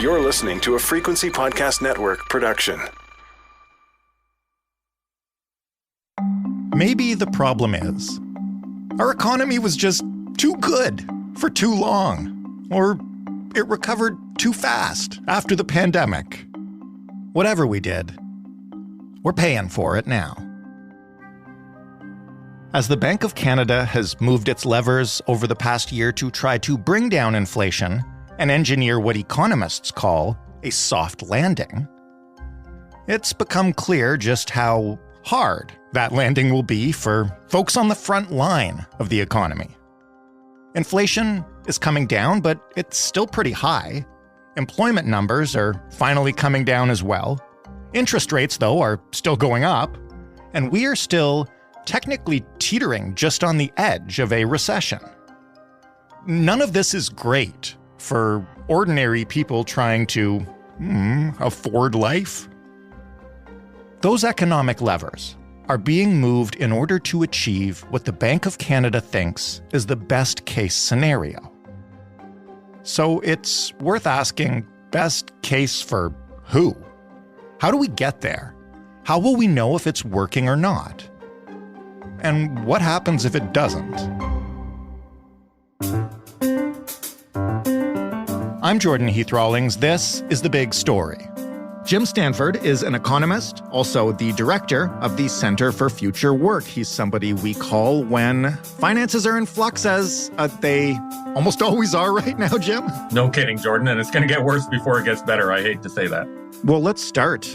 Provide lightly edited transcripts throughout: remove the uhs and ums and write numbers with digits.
You're listening to a Frequency Podcast Network production. Maybe the problem is, our economy was just too good for too long, or it recovered too fast after the pandemic. Whatever we did, we're paying for it now. As the Bank of Canada has moved its levers over the past year to try to bring down inflation and engineer what economists call a soft landing, it's become clear just how hard that landing will be for folks on the front line of the economy. Inflation is coming down, but it's still pretty high. Employment numbers are finally coming down as well. Interest rates, though, are still going up, and we are still technically teetering just on the edge of a recession. None of this is great for ordinary people trying to afford life. Those economic levers are being moved in order to achieve what the Bank of Canada thinks is the best case scenario. So it's worth asking, best case for who? How do we get there? How will we know if it's working or not? And what happens if it doesn't? I'm Jordan Heath Rawlings. This is The Big Story. Jim Stanford is an economist, also the director of the Center for Future Work. He's somebody we call when finances are in flux, as they almost always are right now, Jim. No kidding, Jordan, and it's going to get worse before it gets better. I hate to say that. Well, let's start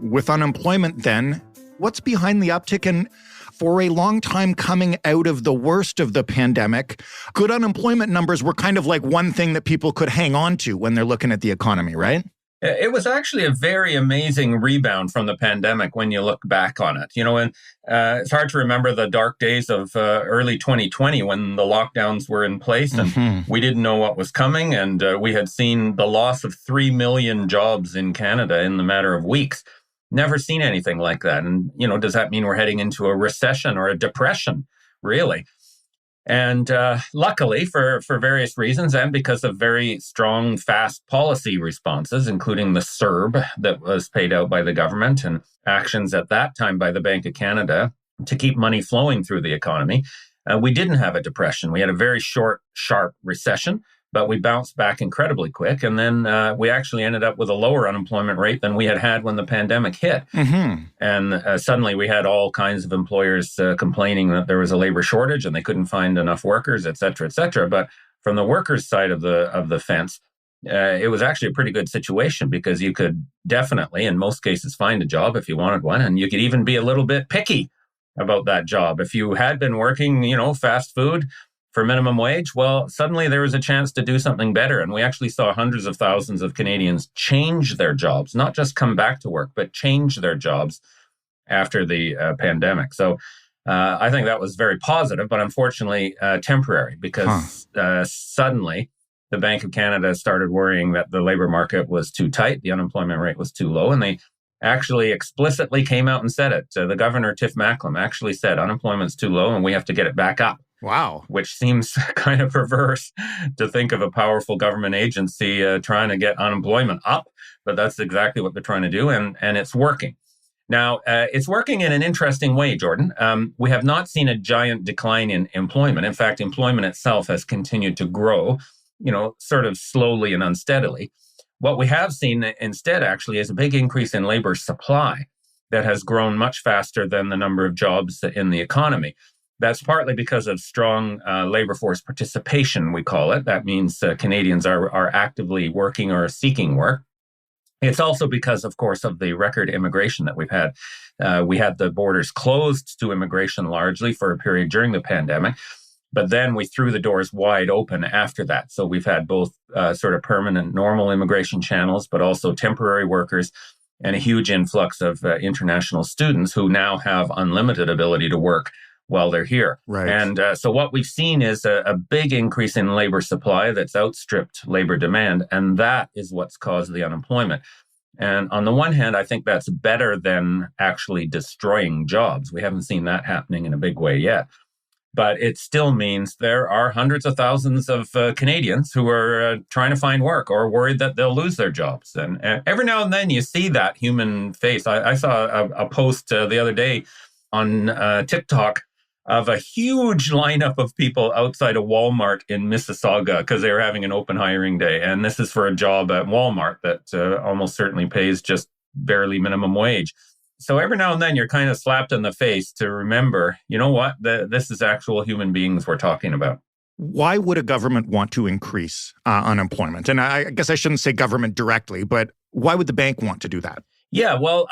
with unemployment then. What's behind the uptick? And for a long time coming out of the worst of the pandemic, good unemployment numbers were kind of like one thing that people could hang on to when they're looking at the economy, right? It was actually a very amazing rebound from the pandemic when you look back on it. And it's hard to remember the dark days of early 2020 when the lockdowns were in place and we didn't know what was coming. And we had seen the loss of 3 million jobs in Canada in the matter of weeks. Never seen anything like that. And, does that mean we're heading into a recession or a depression, really? And luckily, for various reasons, and because of very strong, fast policy responses, including the CERB that was paid out by the government and actions at that time by the Bank of Canada to keep money flowing through the economy, we didn't have a depression. We had a very short, sharp recession, but we bounced back incredibly quick. And then we actually ended up with a lower unemployment rate than we had when the pandemic hit. And suddenly we had all kinds of employers complaining that there was a labor shortage and they couldn't find enough workers, et cetera, et cetera. But from the workers' side of the fence, it was actually a pretty good situation because you could definitely, in most cases, find a job if you wanted one. And you could even be a little bit picky about that job. If you had been working, fast food for minimum wage, well, suddenly there was a chance to do something better. And we actually saw hundreds of thousands of Canadians change their jobs, not just come back to work, but change their jobs after the pandemic. So I think that was very positive, but unfortunately temporary because suddenly the Bank of Canada started worrying that the labor market was too tight, the unemployment rate was too low, and they actually explicitly came out and said it. The governor, Tiff Macklem, actually said unemployment's too low and we have to get it back up. Wow. Which seems kind of perverse to think of a powerful government agency trying to get unemployment up, but that's exactly what they're trying to do, and it's working. Now, it's working in an interesting way, Jordan. We have not seen a giant decline in employment. In fact, employment itself has continued to grow, sort of slowly and unsteadily. What we have seen instead, actually, is a big increase in labor supply that has grown much faster than the number of jobs in the economy. That's partly because of strong labor force participation, we call it. That means Canadians are actively working or seeking work. It's also because, of course, of the record immigration that we've had. We had the borders closed to immigration largely for a period during the pandemic, but then we threw the doors wide open after that. So we've had both sort of permanent normal immigration channels, but also temporary workers and a huge influx of international students who now have unlimited ability to work while they're here. Right. And so what we've seen is a big increase in labor supply that's outstripped labor demand, and that is what's caused the unemployment. And on the one hand, I think that's better than actually destroying jobs. We haven't seen that happening in a big way yet. But it still means there are hundreds of thousands of Canadians who are trying to find work or worried that they'll lose their jobs. And every now and then you see that human face. I saw a post the other day on TikTok of a huge lineup of people outside of Walmart in Mississauga because they were having an open hiring day. And this is for a job at Walmart that almost certainly pays just barely minimum wage. So every now and then you're kind of slapped in the face to remember, you know what, this is actual human beings we're talking about. Why would a government want to increase unemployment? And I guess I shouldn't say government directly, but why would the bank want to do that? Yeah, well,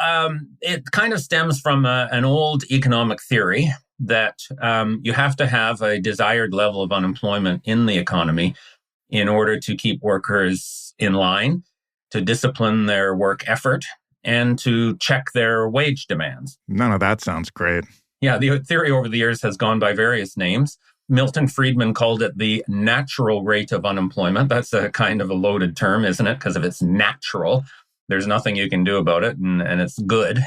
it kind of stems from an old economic theory that you have to have a desired level of unemployment in the economy in order to keep workers in line, to discipline their work effort, and to check their wage demands. None of that sounds great. Yeah, the theory over the years has gone by various names. Milton Friedman called it the natural rate of unemployment. That's a kind of a loaded term, isn't it? Because if it's natural, there's nothing you can do about it, and it's good.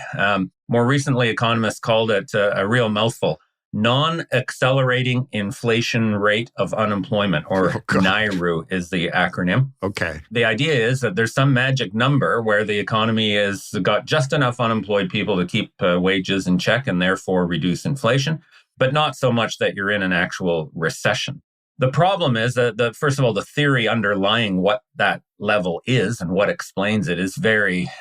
More recently, economists called it a real mouthful. Non-accelerating inflation rate of unemployment, or NIRU is the acronym. Okay. The idea is that there's some magic number where the economy has got just enough unemployed people to keep wages in check and therefore reduce inflation, but not so much that you're in an actual recession. The problem is that, first of all, the theory underlying what that level is and what explains it is very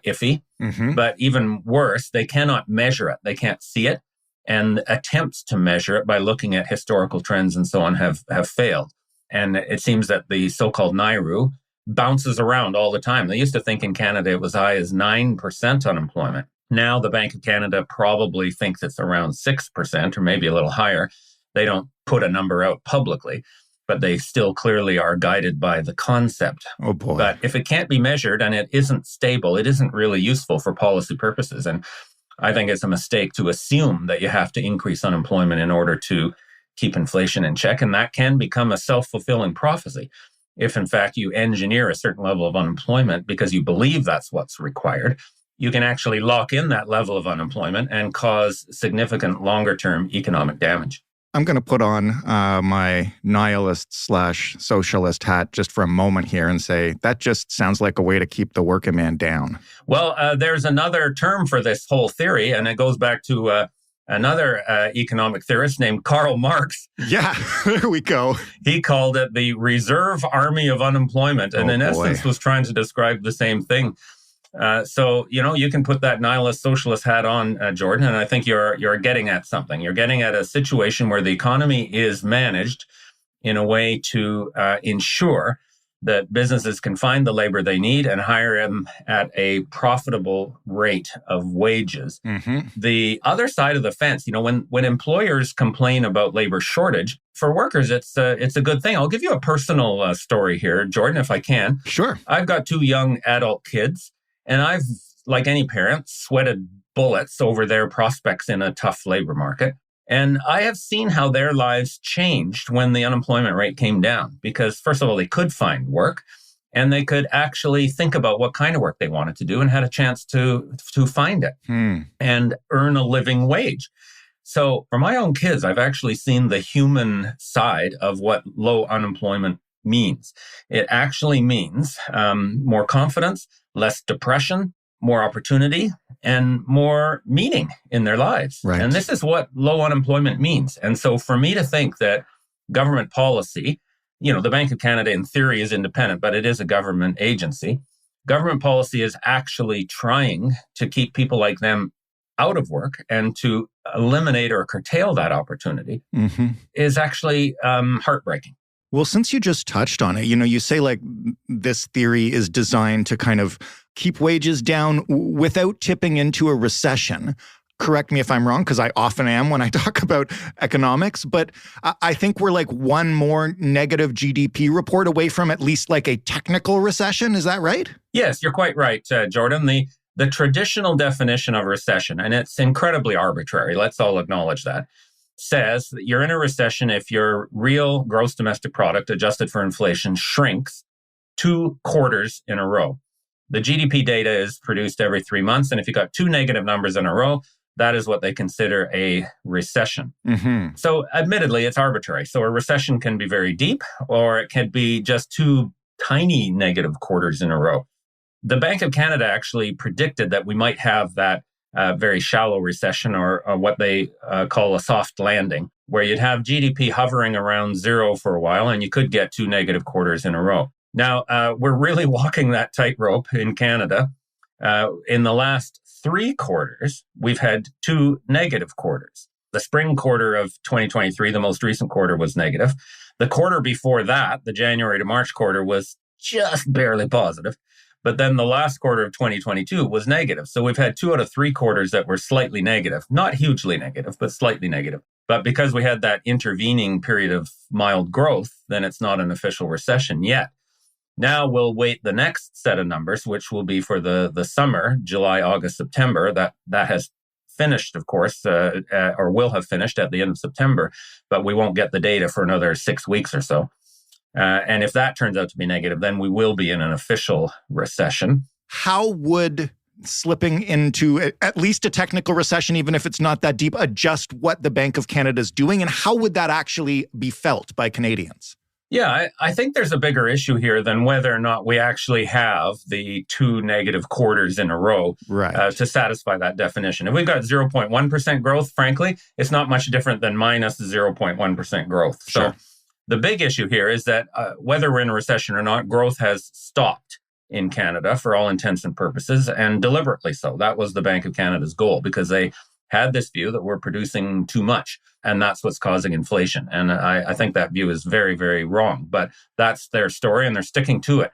iffy. Mm-hmm. But even worse, they cannot measure it. They can't see it. And attempts to measure it by looking at historical trends and so on have failed. And it seems that the so-called NIRU bounces around all the time. They used to think in Canada it was high as 9% unemployment. Now the Bank of Canada probably thinks it's around 6% or maybe a little higher. They don't put a number out publicly, but they still clearly are guided by the concept. Oh boy. But if it can't be measured and it isn't stable, it isn't really useful for policy purposes. And I think it's a mistake to assume that you have to increase unemployment in order to keep inflation in check. And that can become a self-fulfilling prophecy. If, in fact, you engineer a certain level of unemployment because you believe that's what's required, you can actually lock in that level of unemployment and cause significant longer-term economic damage. I'm going to put on my nihilist/socialist hat just for a moment here and say that just sounds like a way to keep the working man down. Well, there's another term for this whole theory, and it goes back to another economic theorist named Karl Marx. Yeah, there we go. He called it the reserve army of unemployment, and in essence was trying to describe the same thing. So, you can put that nihilist socialist hat on, Jordan, and I think you're getting at something. You're getting at a situation where the economy is managed in a way to ensure that businesses can find the labor they need and hire them at a profitable rate of wages. Mm-hmm. The other side of the fence, when employers complain about labor shortage, for workers, it's a good thing. I'll give you a personal story here, Jordan, if I can. Sure. I've got 2 young adult kids. And I've, like any parent, sweated bullets over their prospects in a tough labor market. And I have seen how their lives changed when the unemployment rate came down. Because, first of all, they could find work and they could actually think about what kind of work they wanted to do and had a chance to find it and earn a living wage. So for my own kids, I've actually seen the human side of what low unemployment means. It actually means more confidence, less depression, more opportunity, and more meaning in their lives. Right. And this is what low unemployment means. And so for me to think that government policy, the Bank of Canada in theory is independent, but it is a government agency. Government policy is actually trying to keep people like them out of work and to eliminate or curtail that opportunity is actually heartbreaking. Well, since you just touched on it, you say like this theory is designed to kind of keep wages down without tipping into a recession. Correct me if I'm wrong, because I often am when I talk about economics. But I think we're like one more negative GDP report away from at least like a technical recession. Is that right? Yes, you're quite right, Jordan. The traditional definition of recession, and it's incredibly arbitrary, let's all acknowledge that, says that you're in a recession if your real gross domestic product adjusted for inflation shrinks 2 quarters in a row. The GDP data is produced every 3 months. And if you got 2 negative numbers in a row, that is what they consider a recession. Mm-hmm. So admittedly, it's arbitrary. So a recession can be very deep, or it can be just two tiny negative quarters in a row. The Bank of Canada actually predicted that we might have that very shallow recession, or what they call a soft landing, where you'd have GDP hovering around zero for a while, and you could get two negative quarters in a row. Now, we're really walking that tightrope in Canada. In the last 3 quarters, we've had 2 negative quarters. The spring quarter of 2023, the most recent quarter, was negative. The quarter before that, the January to March quarter, was just barely positive. But then the last quarter of 2022 was negative. So we've had 2 out of 3 quarters that were slightly negative, not hugely negative, but slightly negative. But because we had that intervening period of mild growth, then it's not an official recession yet. Now we'll wait the next set of numbers, which will be for the summer, July, August, September. That has finished, of course, or will have finished at the end of September, but we won't get the data for another 6 weeks or so. And if that turns out to be negative, then we will be in an official recession. How would slipping into at least a technical recession, even if it's not that deep, adjust what the Bank of Canada is doing? And how would that actually be felt by Canadians? Yeah, I think there's a bigger issue here than whether or not we actually have the 2 negative quarters in a row to satisfy that definition. If we've got 0.1% growth, frankly, it's not much different than minus 0.1% growth. Sure. So the big issue here is that whether we're in a recession or not, growth has stopped in Canada for all intents and purposes, and deliberately so. That was the Bank of Canada's goal, because they had this view that we're producing too much, and that's what's causing inflation. And I think that view is very, very wrong, but that's their story and they're sticking to it.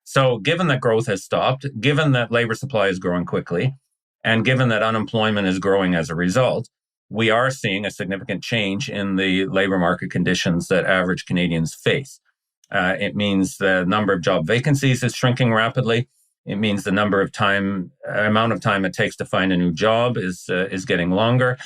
So given that growth has stopped, given that labor supply is growing quickly, and given that unemployment is growing as a result, we are seeing a significant change in the labor market conditions that average Canadians face. It means the number of job vacancies is shrinking rapidly. It means the amount of time it takes to find a new job is getting longer.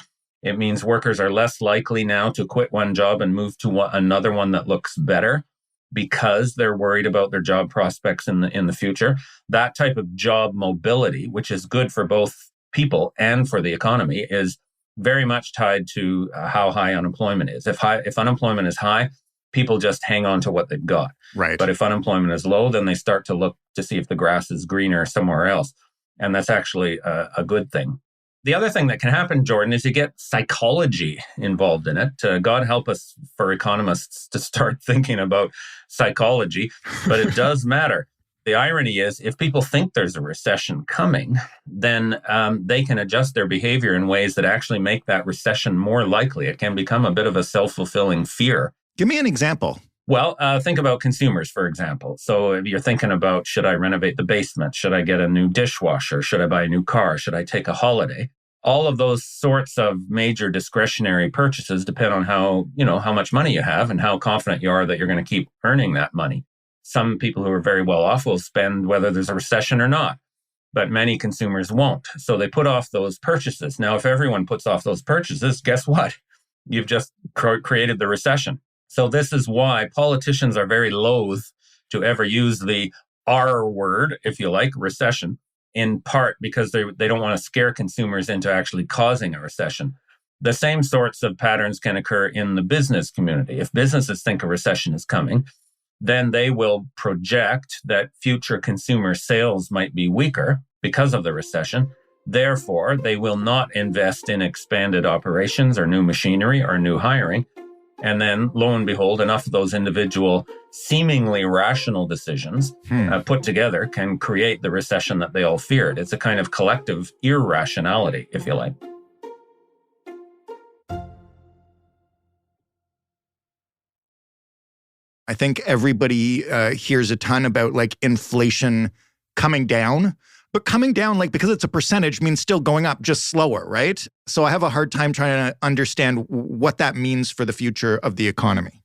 It means workers are less likely now to quit one job and move to another one that looks better, because they're worried about their job prospects in the future. That type of job mobility, which is good for both people and for the economy, is very much tied to how high unemployment is. If unemployment is high, people just hang on to what they've got. Right. But if unemployment is low, then they start to look to see if the grass is greener somewhere else. And that's actually a good thing. The other thing that can happen, Jordan, is you get psychology involved in it. God help us for economists to start thinking about psychology, but it does matter. The irony is, if people think there's a recession coming, then they can adjust their behavior in ways that actually make that recession more likely. It can become a bit of a self-fulfilling fear. Give me an example. Well, think about consumers, for example. So if you're thinking about, should I renovate the basement? Should I get a new dishwasher? Should I buy a new car? Should I take a holiday? All of those sorts of major discretionary purchases depend on how much money you have and how confident you are that you're going to keep earning that money. Some people who are very well off will spend whether there's a recession or not, but many consumers won't. So they put off those purchases. Now, if everyone puts off those purchases, guess what? You've just created the recession. So this is why politicians are very loath to ever use the R word, if you like, recession, in part because they don't want to scare consumers into actually causing a recession. The same sorts of patterns can occur in the business community. If businesses think a recession is coming, then they will project that future consumer sales might be weaker because of the recession. Therefore, they will not invest in expanded operations or new machinery or new hiring. And then, lo and behold, enough of those individual seemingly rational decisions put together can create the recession that they all feared. It's a kind of collective irrationality, if you like. I think everybody hears a ton about like inflation coming down, but coming down, like, because it's a percentage, means still going up, just slower, right? So I have a hard time trying to understand what that means for the future of the economy.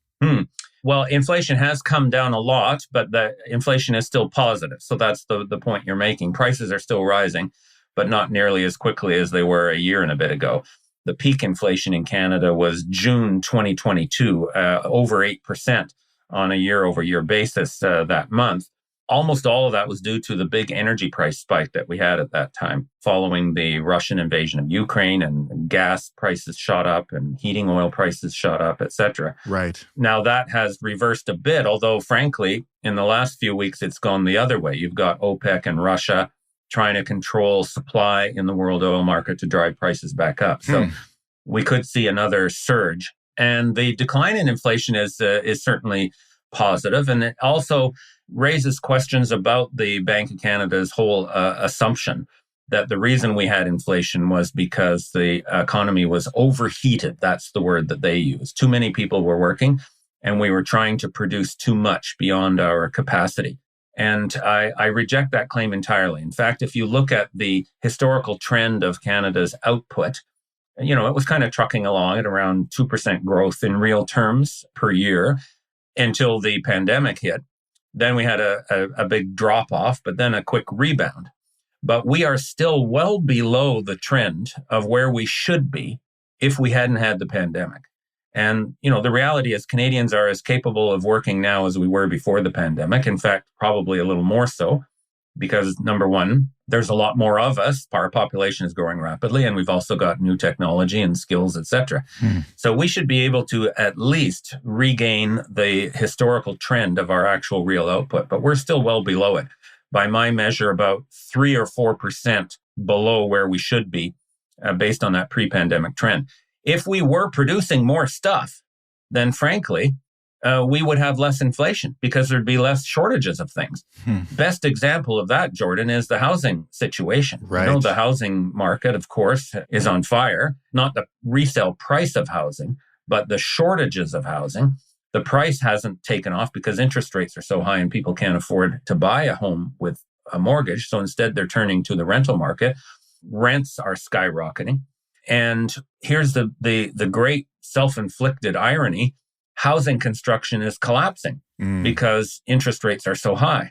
Well, inflation has come down a lot, but the inflation is still positive. So that's the point you're making. Prices are still rising, but not nearly as quickly as they were a year and a bit ago. The peak inflation in Canada was June 2022, over 8% on a year-over-year basis that month. Almost all of that was due to the big energy price spike that we had at that time, following the Russian invasion of Ukraine, and gas prices shot up and heating oil prices shot up, etc. Right. Now that has reversed a bit, although frankly, in the last few weeks, it's gone the other way. You've got OPEC and Russia trying to control supply in the world oil market to drive prices back up. So we could see another surge. And the decline in inflation is certainly positive. And it also raises questions about the Bank of Canada's whole assumption that the reason we had inflation was because the economy was overheated. That's the word that they use. Too many people were working, and we were trying to produce too much beyond our capacity. And I reject that claim entirely. In fact, if you look at the historical trend of Canada's output, it was kind of trucking along at around 2% growth in real terms per year until the pandemic hit. Then we had a big drop off, but then a quick rebound. But we are still well below the trend of where we should be if we hadn't had the pandemic. And, the reality is Canadians are as capable of working now as we were before the pandemic. In fact, probably a little more so, because number one, there's a lot more of us. Our population is growing rapidly, and we've also got new technology and skills, etc. So we should be able to at least regain the historical trend of our actual real output, but we're still well below it. By my measure, about 3 or 4% below where we should be based on that pre-pandemic trend. If we were producing more stuff, then frankly, we would have less inflation because there'd be less shortages of things. Best example of that, Jordan, is the housing situation. Right. The housing market, of course, is on fire. Not the resale price of housing, but the shortages of housing. The price hasn't taken off because interest rates are so high and people can't afford to buy a home with a mortgage. So instead, they're turning to the rental market. Rents are skyrocketing. And here's the great self-inflicted irony. Housing construction is collapsing because interest rates are so high.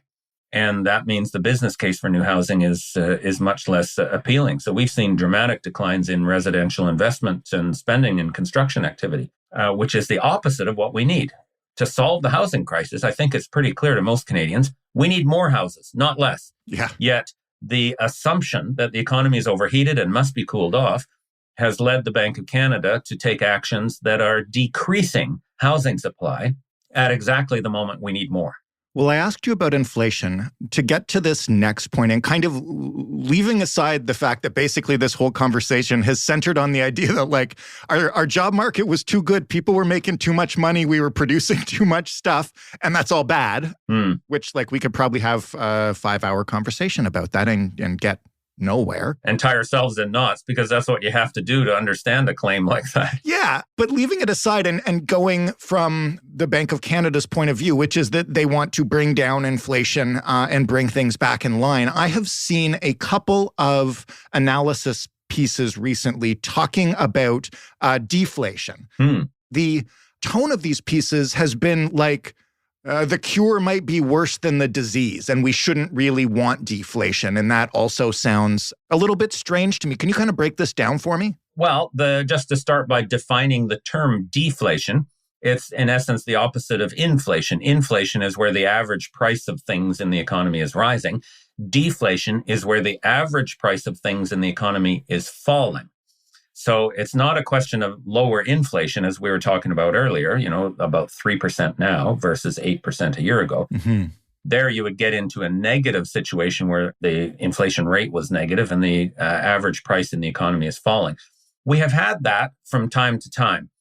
And that means the business case for new housing is much less appealing. So we've seen dramatic declines in residential investment and spending and construction activity, which is the opposite of what we need. To solve the housing crisis, I think it's pretty clear to most Canadians, we need more houses, not less. Yeah. Yet the assumption that the economy is overheated and must be cooled off has led the Bank of Canada to take actions that are decreasing housing supply at exactly the moment we need more. Well, I asked you about inflation to get to this next point and kind of leaving aside the fact that basically this whole conversation has centered on the idea that our job market was too good. People were making too much money. We were producing too much stuff. And that's all bad, which we could probably have a 5-hour conversation about that and get nowhere. And tie ourselves in knots, because that's what you have to do to understand a claim like that. Yeah, but leaving it aside and going from the Bank of Canada's point of view, which is that they want to bring down inflation and bring things back in line, I have seen a couple of analysis pieces recently talking about deflation. The tone of these pieces has been the cure might be worse than the disease, and we shouldn't really want deflation. And that also sounds a little bit strange to me. Can you kind of break this down for me? Well, just to start by defining the term deflation, it's in essence the opposite of inflation. Inflation is where the average price of things in the economy is rising. Deflation is where the average price of things in the economy is falling. So it's not a question of lower inflation, as we were talking about earlier, about 3% now versus 8% a year ago. There you would get into a negative situation where the inflation rate was negative and the average price in the economy is falling. We have had that from time to time.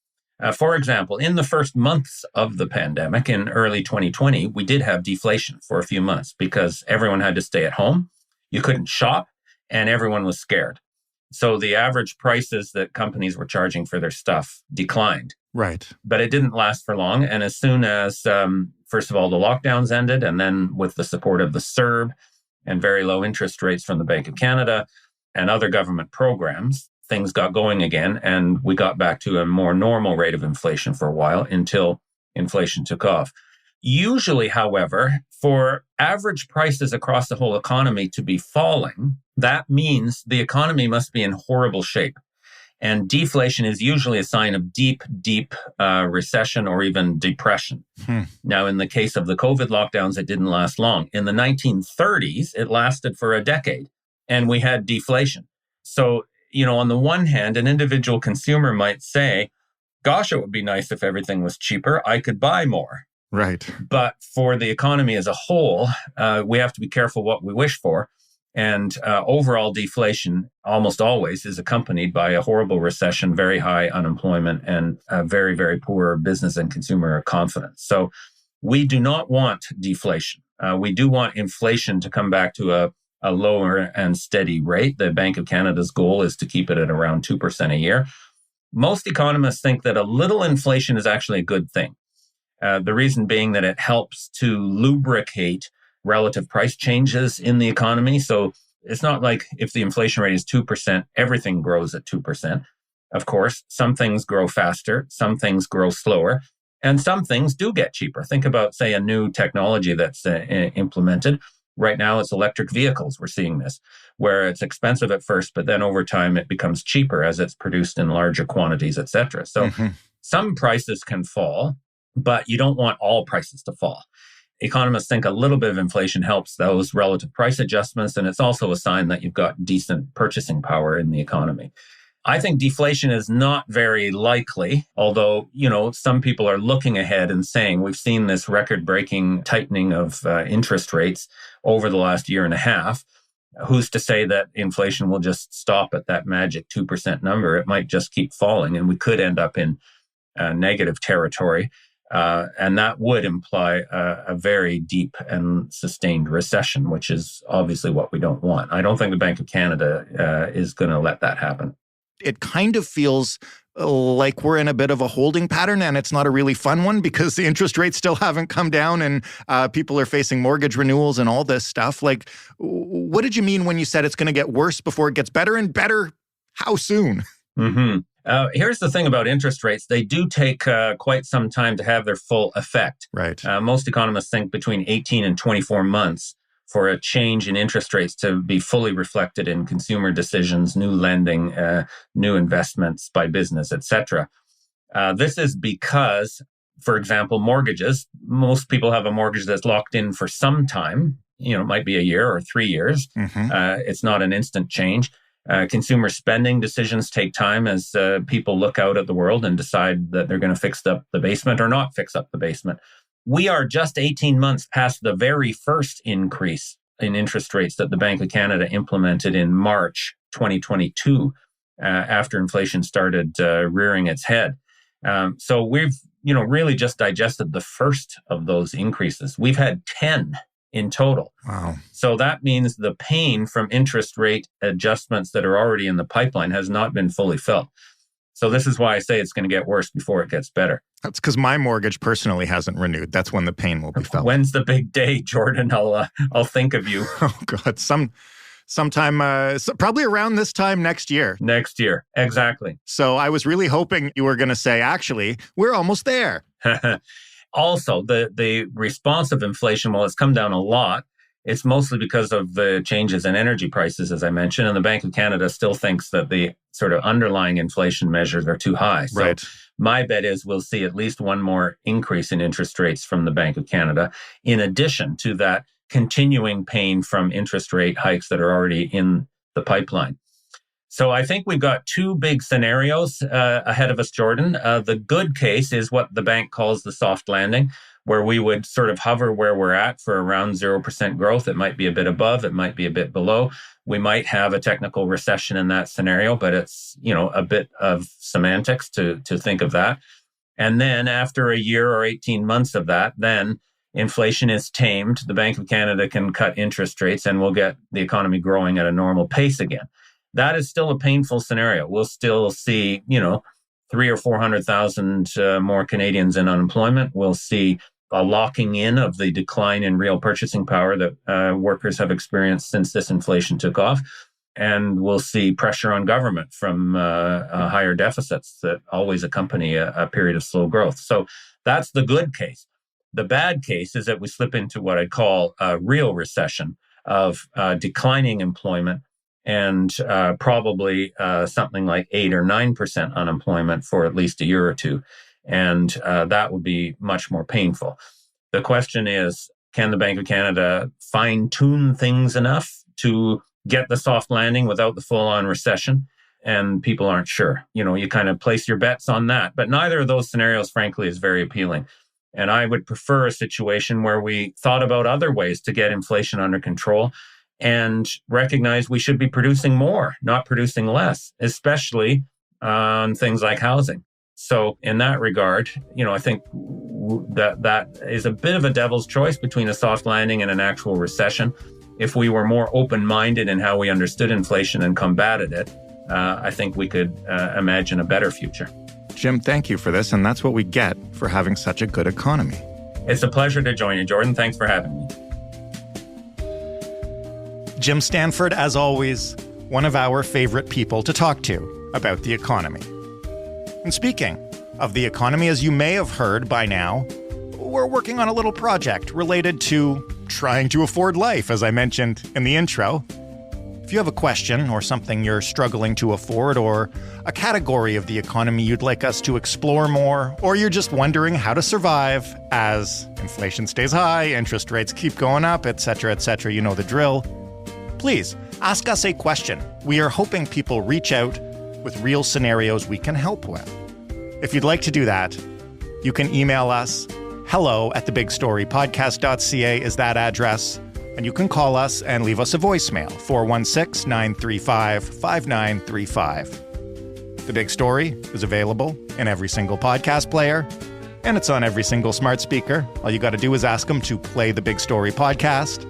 For example, in the first months of the pandemic in early 2020, we did have deflation for a few months because everyone had to stay at home. You couldn't shop and everyone was scared. So the average prices that companies were charging for their stuff declined. Right. But it didn't last for long. And as soon as, first of all, the lockdowns ended, and then with the support of the CERB and very low interest rates from the Bank of Canada and other government programs, things got going again. And we got back to a more normal rate of inflation for a while until inflation took off. Usually, however, for average prices across the whole economy to be falling, that means the economy must be in horrible shape. And deflation is usually a sign of deep, deep recession or even depression. Now, in the case of the COVID lockdowns, it didn't last long. In the 1930s, it lasted for a decade, and we had deflation. So, on the one hand, an individual consumer might say, gosh, it would be nice if everything was cheaper. I could buy more. Right. But for the economy as a whole, we have to be careful what we wish for. And overall deflation almost always is accompanied by a horrible recession, very high unemployment, and very, very poor business and consumer confidence. So we do not want deflation. We do want inflation to come back to a lower and steady rate. The Bank of Canada's goal is to keep it at around 2% a year. Most economists think that a little inflation is actually a good thing. The reason being that it helps to lubricate relative price changes in the economy. So it's not like if the inflation rate is 2%, everything grows at 2%. Of course, some things grow faster, some things grow slower, and some things do get cheaper. Think about, say, a new technology that's implemented. Right now, it's electric vehicles. We're seeing this, where it's expensive at first, but then over time, it becomes cheaper as it's produced in larger quantities, et cetera. So some prices can fall, but you don't want all prices to fall. Economists think a little bit of inflation helps those relative price adjustments, and it's also a sign that you've got decent purchasing power in the economy. I think deflation is not very likely, although, some people are looking ahead and saying we've seen this record-breaking tightening of interest rates over the last year and a half. Who's to say that inflation will just stop at that magic 2% number? It might just keep falling, and we could end up in negative territory. And that would imply a very deep and sustained recession, which is obviously what we don't want. I don't think the Bank of Canada is going to let that happen. It kind of feels like we're in a bit of a holding pattern, and it's not a really fun one because the interest rates still haven't come down and people are facing mortgage renewals and all this stuff. Like, what did you mean when you said it's going to get worse before it gets better, and better how soon? Here's the thing about interest rates. They do take quite some time to have their full effect. Right. Most economists think between 18 and 24 months for a change in interest rates to be fully reflected in consumer decisions, new lending, new investments by business, etc. This is because, for example, mortgages, most people have a mortgage that's locked in for some time. It might be a year or 3 years. It's not an instant change. Consumer spending decisions take time as people look out at the world and decide that they're going to fix up the basement or not fix up the basement. We are just 18 months past the very first increase in interest rates that the Bank of Canada implemented in March 2022 after inflation started rearing its head. So we've really just digested the first of those increases. We've had 10 in total. Wow. So that means the pain from interest rate adjustments that are already in the pipeline has not been fully felt. So this is why I say it's going to get worse before it gets better. That's because my mortgage personally hasn't renewed. That's when the pain will be felt. When's the big day, Jordan? I'll think of you. Oh, God. Sometime, probably around this time next year. Next year. Exactly. So I was really hoping you were going to say, actually, we're almost there. Also, the responsive inflation, while it's come down a lot, it's mostly because of the changes in energy prices, as I mentioned, and the Bank of Canada still thinks that the sort of underlying inflation measures are too high. So right. My bet is we'll see at least one more increase in interest rates from the Bank of Canada, in addition to that continuing pain from interest rate hikes that are already in the pipeline. So I think we've got two big scenarios ahead of us, Jordan. The good case is what the bank calls the soft landing, where we would sort of hover where we're at for around 0% growth. It might be a bit above, it might be a bit below. We might have a technical recession in that scenario, but it's, a bit of semantics to think of that. And then after a year or 18 months of that, then inflation is tamed. The Bank of Canada can cut interest rates and we'll get the economy growing at a normal pace again. That is still a painful scenario. We'll still see, 300,000 or 400,000 more Canadians in unemployment. We'll see a locking in of the decline in real purchasing power that workers have experienced since this inflation took off. And we'll see pressure on government from higher deficits that always accompany a period of slow growth. So that's the good case. The bad case is that we slip into what I call a real recession of declining employment and probably something like 8 or 9% unemployment for at least a year or two. And that would be much more painful. The question is, can the Bank of Canada fine-tune things enough to get the soft landing without the full-on recession? And people aren't sure. You kind of place your bets on that. But neither of those scenarios, frankly, is very appealing. And I would prefer a situation where we thought about other ways to get inflation under control and recognize we should be producing more, not producing less, especially on things like housing. So in that regard, I think that is a bit of a devil's choice between a soft landing and an actual recession. If we were more open-minded in how we understood inflation and combated it, I think we could imagine a better future. Jim, thank you for this, and that's what we get for having such a good economy. It's a pleasure to join you, Jordan. Thanks for having me. Jim Stanford, as always, one of our favorite people to talk to about the economy. And speaking of the economy, as you may have heard by now, we're working on a little project related to trying to afford life, as I mentioned in the intro. If you have a question or something you're struggling to afford, or a category of the economy you'd like us to explore more, or you're just wondering how to survive as inflation stays high, interest rates keep going up, etc., you know the drill, please ask us a question. We are hoping people reach out with real scenarios we can help with. If you'd like to do that, you can email us. hello@thebigstorypodcast.ca is that address. And you can call us and leave us a voicemail, 416-935-5935. The Big Story is available in every single podcast player, and it's on every single smart speaker. All you got to do is ask them to play the Big Story podcast.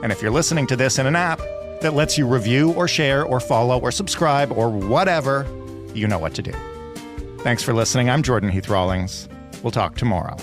And if you're listening to this in an app that lets you review or share or follow or subscribe or whatever, you know what to do. Thanks for listening. I'm Jordan Heath Rawlings. We'll talk tomorrow.